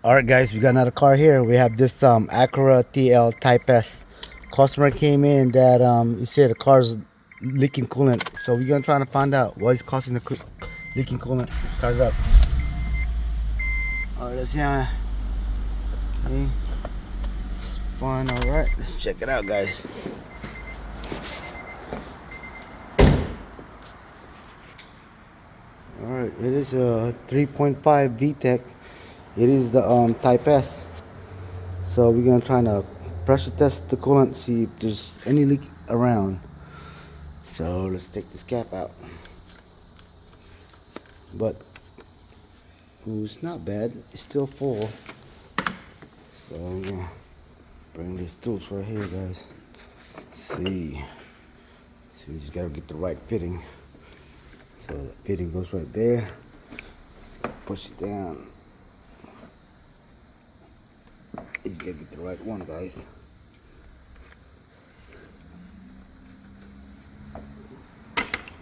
Alright guys, we got another car here. We have this Acura TL Type S. Customer came in that he said the car's leaking coolant. So we're gonna try to find out what is causing the leaking coolant. Let's start it up. Alright, let's see. Okay. It's fun, alright. Let's check it out, guys. Alright, it is a 3.5 VTEC. It is the Type S. So we're gonna try to pressure test the coolant, see if there's any leak around. So let's take this cap out. But it's not bad, it's still full. So I'm gonna bring these tools right here, guys. See, we just gotta get the right fitting. So the fitting goes right there. Push it down. You just gotta get the right one, guys.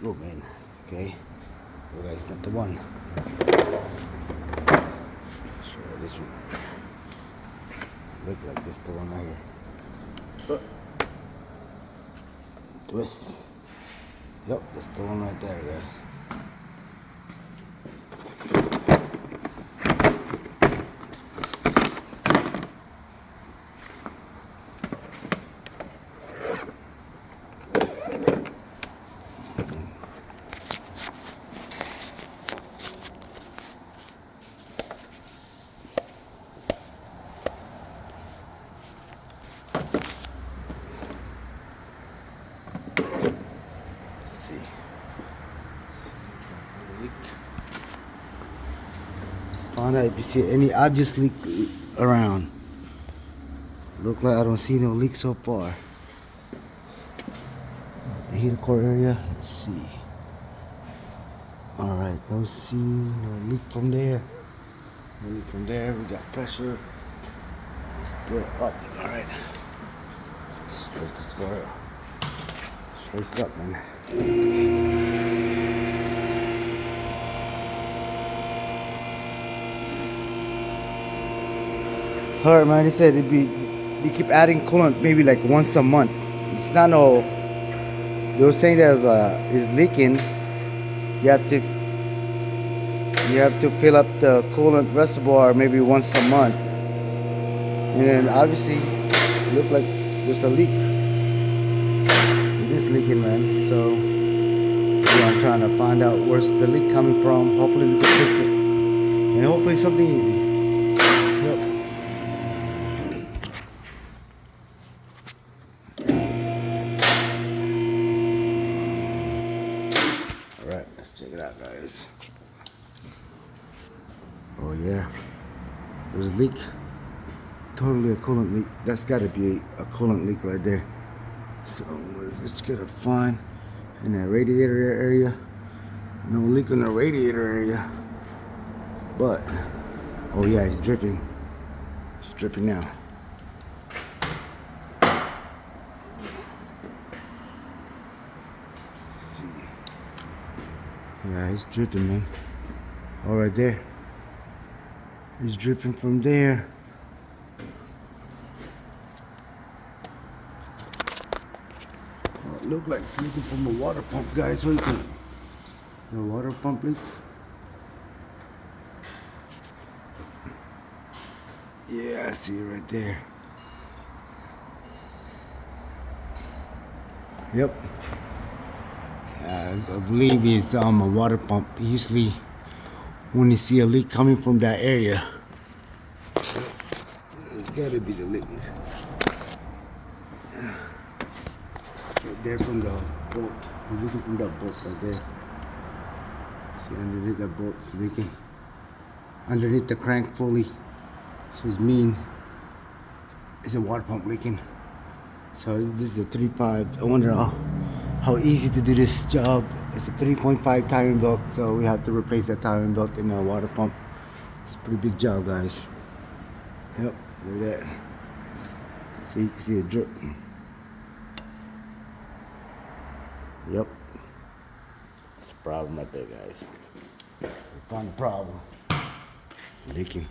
Oh man, okay. Oh guys, not the one. Sure, this one. Look like this, the one right here. Twist. Yep, that's the one right there, guys. Find out if you see any obvious leak around. Look like I don't see no leak so far. The heater core area, let's see. Alright, no see no leak from there. No leak from there. We got pressure. It's still up. Alright. Straight the score. Trace it up, man. Alright, man, they said they keep adding coolant maybe like once a month. It's not no. They were saying that it's leaking. You have to fill up the coolant reservoir maybe once a month. And then obviously it looked like there's a leak. It is leaking, man. So yeah, I'm trying to find out where's the leak coming from. Hopefully we can fix it. And hopefully something easy. Yep. Alright, let's check it out, guys. Oh yeah. There's a leak. Totally a coolant leak. That's gotta be a coolant leak right there. So let's get a find in that radiator area. No leak in the radiator area. But oh yeah, it's dripping. It's dripping now. Yeah, it's dripping, man. All right there. It's dripping from there. It looked like it's leaking from a water pump, guys. What do you think? The water pump leak? Yeah, I see it right there. Yep. I believe it's a water pump. Usually, when you see a leak coming from that area, it's gotta be the leak. Right there from the bolt. We're looking from that bolt right there. See, underneath that bolt, it's leaking. Underneath the crank pulley, this is mean. It's a water pump leaking. So this is a 3.5. I wonder how easy to do this job. It's a 3.5 timing belt, so we have to replace that timing belt in the water pump. It's a pretty big job, guys. Yep, look at that. See, you can see a drip. Yep. That's the problem right there, guys. We found the problem. Leaking.